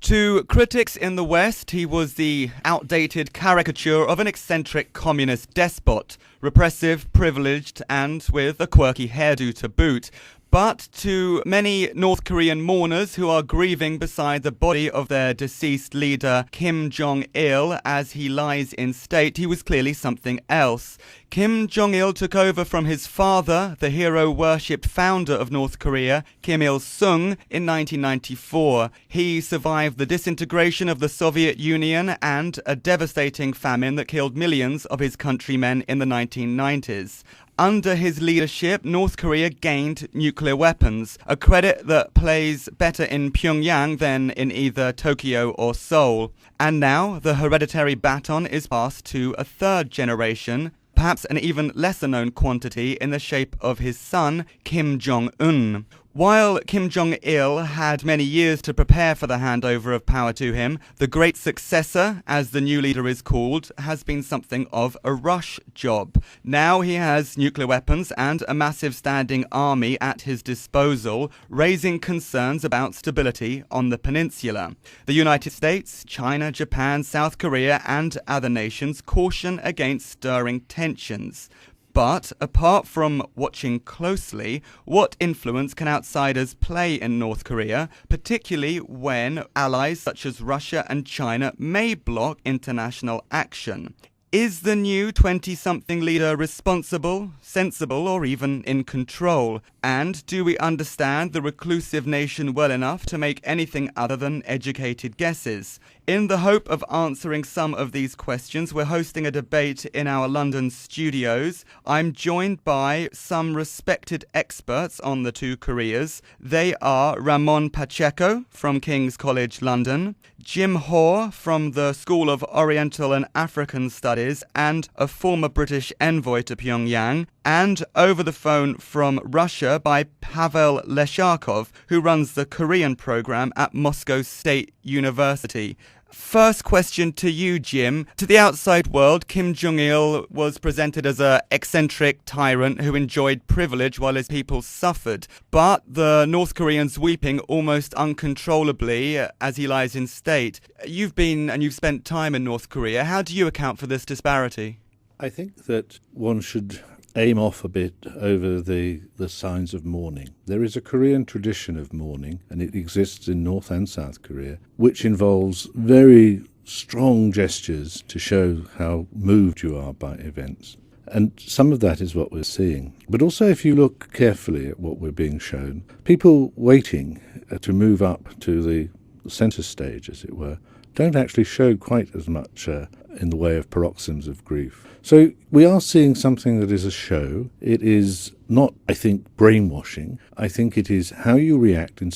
To critics in the West, he was the outdated caricature of an eccentric communist despot, repressive, privileged, and with a quirky hairdo to boot. But to many North Korean mourners who are grieving beside the body of their deceased leader Kim Jong Il as he lies in state, he was clearly something else. Kim Jong Il took over from his father, the hero-worshipped founder of North Korea, Kim Il-sung, in 1994. He survived the disintegration of the Soviet Union and a devastating famine that killed millions of his countrymen in the 1990s. Under his leadership, North Korea gained nuclear weapons, a credit that plays better in Pyongyang than in either Tokyo or Seoul. And now the hereditary baton is passed to a third generation, perhaps an even lesser-known quantity in the shape of his son, Kim Jong-un. While Kim Jong-il had many years to prepare for the handover of power to him, the great successor, as the new leader is called, has been something of a rush job. Now he has nuclear weapons and a massive standing army at his disposal, raising concerns about stability on the peninsula. The United States, China, Japan, South Korea, and other nations caution against stirring tensions. But apart from watching closely, what influence can outsiders play in North Korea, particularly when allies such as Russia and China may block international action? Is the new 20-something leader responsible, sensible, or even in control? And do we understand the reclusive nation well enough to make anything other than educated guesses? In the hope of answering some of these questions, we're hosting a debate in our London studios. I'm joined by some respected experts on the two Koreas. They are Ramon Pacheco from King's College London, Jim Hoare from the School of Oriental and African Studies and a former British envoy to Pyongyang, and over the phone from Russia by Pavel Leshakov, who runs the Korean program at Moscow State University. First question to you, Jim. To the outside world, Kim Jong-il was presented as an eccentric tyrant who enjoyed privilege while his people suffered. But the North Koreans weeping almost uncontrollably as he lies in state. You've been and you've spent time in North Korea. How do you account for this disparity? I think that one should aim off a bit over the signs of mourning. There is a Korean tradition of mourning, and it exists in North and South Korea, which involves very strong gestures to show how moved you are by events. And some of that is what we're seeing. But also, if you look carefully at what we're being shown, people waiting to move up to the centre stage, as it were, don't actually show quite as much in the way of paroxysms of grief. So we are seeing something that is a show. It is not, I think, brainwashing. I think it is how you react in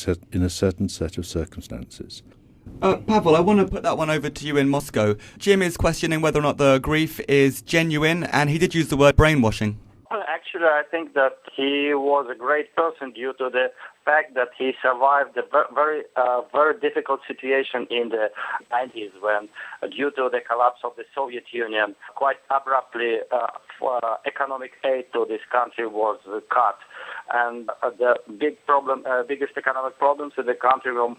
a certain set of circumstances. Pavel, I want to put that one over to you in Moscow. Jim is questioning whether or not the grief is genuine, and he did use the word brainwashing. Well, actually, I think that he was a great person due to the fact that he survived a very difficult situation in the 90s when, due to the collapse of the Soviet Union, quite abruptly economic aid to this country was cut. And the biggest economic problems in the country were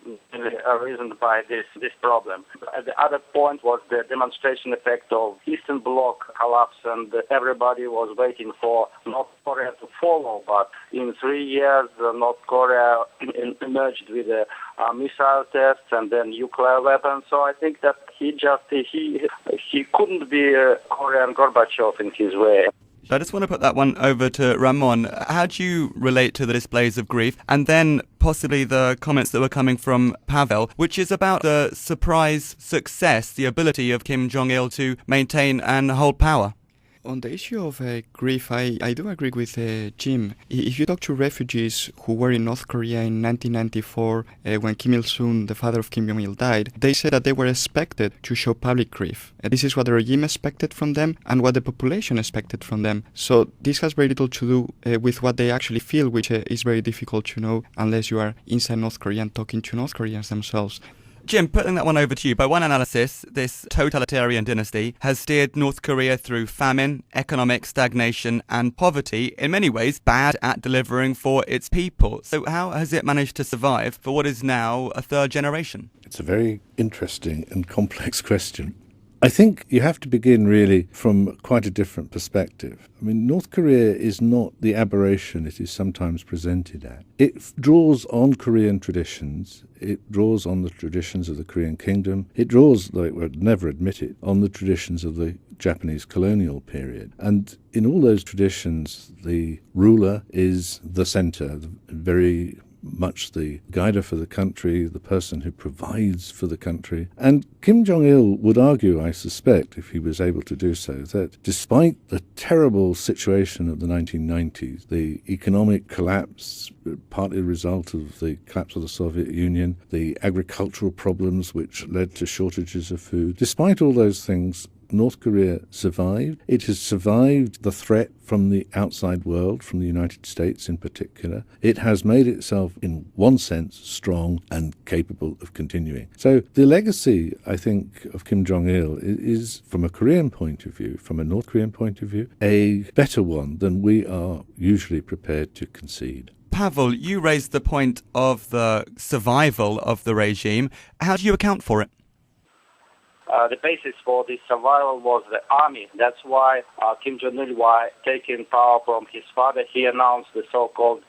arisen by this problem. The other point was the demonstration effect of Eastern Bloc collapse, and everybody was waiting for North Korea to follow. But in 3 years, North Korea emerged with missile tests and then nuclear weapons. So I think that he couldn't be Korean Gorbachev in his way. I just want to put that one over to Ramon. How do you relate to the displays of grief? And then possibly the comments that were coming from Pavel, which is about the surprise success, the ability of Kim Jong-il to maintain and hold power. On the issue of grief, I do agree with Jim. If you talk to refugees who were in North Korea in 1994, when Kim Il-sung, the father of Kim Jong-il, died, they said that they were expected to show public grief. This is what the regime expected from them and what the population expected from them. So this has very little to do with what they actually feel, which is very difficult to know unless you are inside North Korea and talking to North Koreans themselves. Jim, putting that one over to you. By one analysis, this totalitarian dynasty has steered North Korea through famine, economic stagnation and poverty, in many ways bad at delivering for its people. So how has it managed to survive for what is now a third generation? It's a very interesting and complex question. I think you have to begin really from quite a different perspective. I mean, North Korea is not the aberration it is sometimes presented as. It draws on Korean traditions. It draws on the traditions of the Korean kingdom. It draws, though it would never admit it, on the traditions of the Japanese colonial period. And in all those traditions, the ruler is the center, very much the guider for the country, the person who provides for the country. And Kim Jong Il would argue, I suspect, if he was able to do so, that despite the terrible situation of the 1990s, the economic collapse, partly a result of the collapse of the Soviet Union, the agricultural problems which led to shortages of food, despite all those things, North Korea survived. It has survived the threat from the outside world, from the United States in particular. It has made itself, in one sense, strong and capable of continuing. So the legacy, I think, of Kim Jong Il is, from a Korean point of view, from a North Korean point of view, a better one than we are usually prepared to concede. Pavel, you raised the point of the survival of the regime. How do you account for it? The basis for this survival was the army. That's why Kim Jong Il, while taking power from his father, he announced the so-called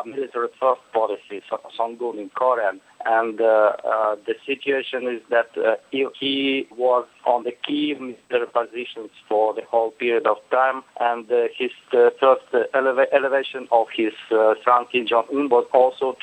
military first policy, Songun in Korean. And the situation is that he was on the key military positions for the whole period of time. And his first elevation of his son Kim Jong-un was also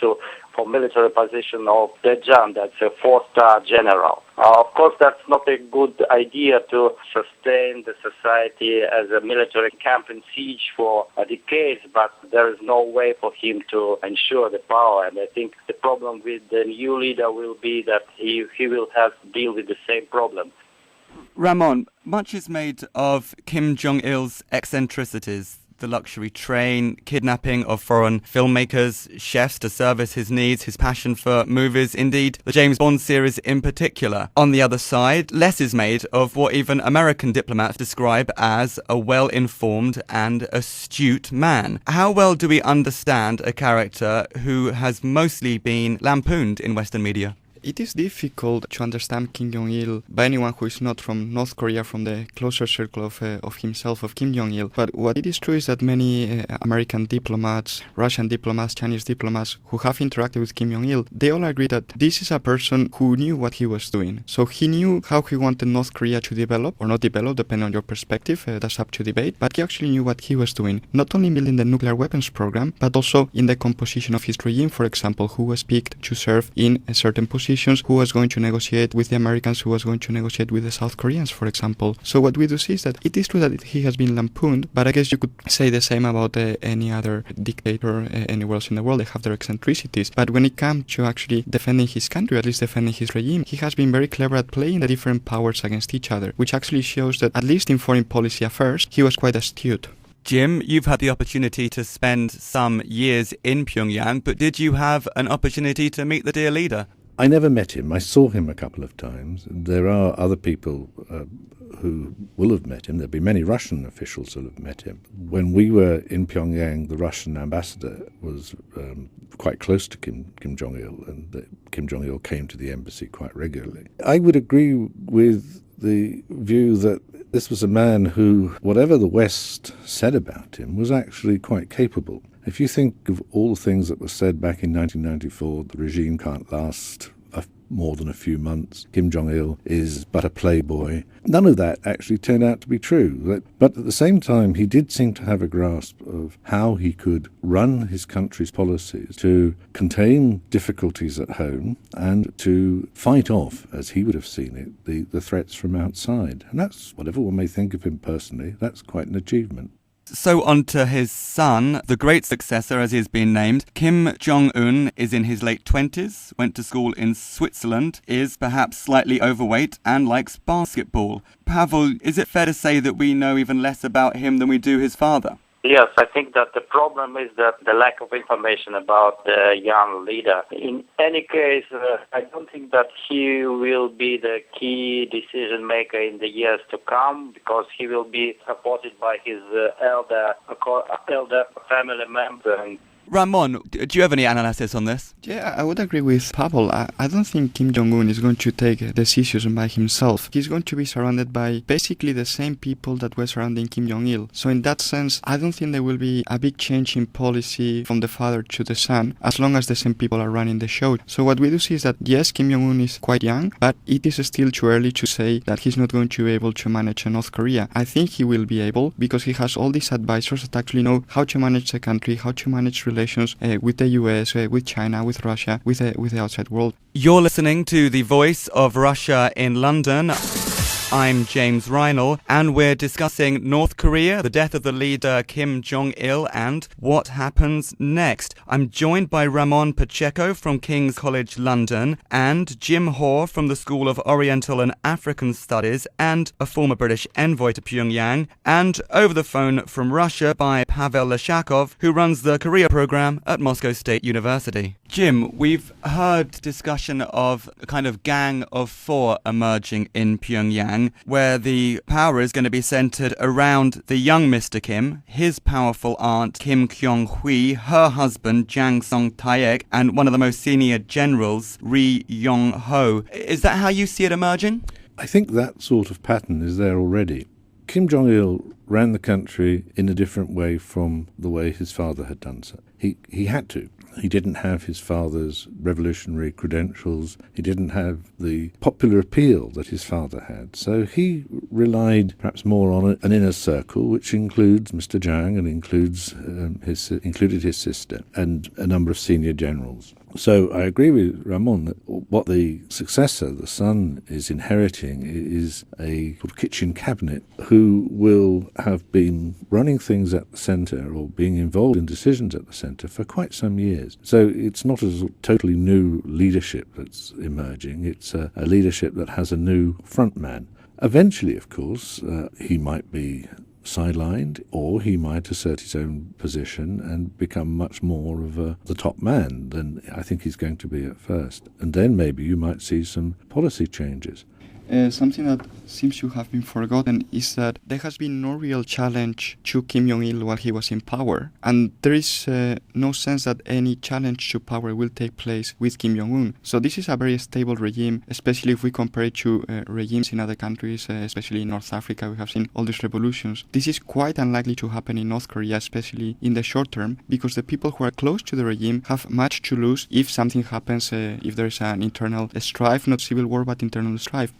for military position of Daejeon, that's a 4-star general. Of course, that's not a good idea to sustain the society as a military camp in siege for decades, but there is no way for him to ensure the power. And I think the problem with the new leader will be that he will have to deal with the same problem. Ramon, much is made of Kim Jong-il's eccentricities. The luxury train, kidnapping of foreign filmmakers, chefs to service his needs, his passion for movies, indeed the James Bond series in particular. On the other side, less is made of what even American diplomats describe as a well-informed and astute man. How well do we understand a character who has mostly been lampooned in Western media? It is difficult to understand Kim Jong-il by anyone who is not from North Korea, from the closer circle of himself, of Kim Jong-il. But what it is true is that many American diplomats, Russian diplomats, Chinese diplomats who have interacted with Kim Jong-il, they all agree that this is a person who knew what he was doing. So he knew how he wanted North Korea to develop, or not develop, depending on your perspective, that's up to debate, but he actually knew what he was doing, not only in building the nuclear weapons program, but also in the composition of his regime, for example, who was picked to serve in a certain position, who was going to negotiate with the Americans, who was going to negotiate with the South Koreans, for example. So what we do see is that it is true that he has been lampooned, but I guess you could say the same about any other dictator anywhere else in the world. They have their eccentricities. But when it comes to actually defending his country, at least defending his regime, he has been very clever at playing the different powers against each other, which actually shows that, at least in foreign policy affairs, he was quite astute. Jim, you've had the opportunity to spend some years in Pyongyang, but did you have an opportunity to meet the dear leader? I never met him. I saw him a couple of times. There are other people who will have met him. There'll be many Russian officials who have met him. When we were in Pyongyang, the Russian ambassador was quite close to Kim Jong-il, and Kim Jong-il came to the embassy quite regularly. I would agree with the view that this was a man who, whatever the West said about him, was actually quite capable. If you think of all the things that were said back in 1994, the regime can't last more than a few months, Kim Jong-il is but a playboy, none of that actually turned out to be true. But at the same time, he did seem to have a grasp of how he could run his country's policies to contain difficulties at home and to fight off, as he would have seen it, the threats from outside. And that's, whatever one may think of him personally, that's quite an achievement. So on to his son, the great successor as he has been named. Kim Jong-un is in his late 20s, went to school in Switzerland, is perhaps slightly overweight and likes basketball. Pavel, is it fair to say that we know even less about him than we do his father? Yes, I think that the problem is that the lack of information about the young leader. In any case, I don't think that he will be the key decision maker in the years to come, because he will be supported by his elder family member. Ramon, do you have any analysis on this? Yeah, I would agree with Pavel. I don't think Kim Jong Un is going to take decisions by himself. He's going to be surrounded by basically the same people that were surrounding Kim Jong Il. So in that sense, I don't think there will be a big change in policy from the father to the son, as long as the same people are running the show. So what we do see is that, yes, Kim Jong Un is quite young, but it is still too early to say that he's not going to be able to manage North Korea. I think he will be able, because he has all these advisors that actually know how to manage the country, how to manage relations with the US, with China, with Russia, with the outside world. You're listening to the Voice of Russia in London. I'm James Reinl, and we're discussing North Korea, the death of the leader Kim Jong Il, and what happens next. I'm joined by Ramon Pacheco from King's College London, and Jim Hoare from the School of Oriental and African Studies, and a former British envoy to Pyongyang, and over the phone from Russia by Pavel Leshakov, who runs the Korea program at Moscow State University. Jim, we've heard discussion of a kind of gang of four emerging in Pyongyang, where the power is going to be centered around the young Mr. Kim, his powerful aunt Kim Kyung-hui, her husband Jang Song-taek, and one of the most senior generals, Ri Yong-ho. Is that how you see it emerging? I think that sort of pattern is there already. Kim Jong Il ran the country in a different way from the way his father had done so. He had to. He didn't have his father's revolutionary credentials. He didn't have the popular appeal that his father had. So he relied perhaps more on an inner circle, which includes Mr. Jang and included his sister and a number of senior generals. So I agree with Ramon that what the successor, the son, is inheriting is a sort of kitchen cabinet who will have been running things at the centre or being involved in decisions at the centre for quite some years. So it's not a totally new leadership that's emerging. It's a leadership that has a new front man. Eventually, of course, he might be sidelined, or he might assert his own position and become much more of the top man than I think he's going to be at first. And then maybe you might see some policy changes. Something that seems to have been forgotten is that there has been no real challenge to Kim Jong Il while he was in power, and there is no sense that any challenge to power will take place with Kim Jong-un. So this is a very stable regime, especially if we compare it to regimes in other countries, especially in North Africa. We have seen all these revolutions. This is quite unlikely to happen in North Korea, especially in the short term, because the people who are close to the regime have much to lose if something happens, if there is an internal strife, not civil war, but internal strife.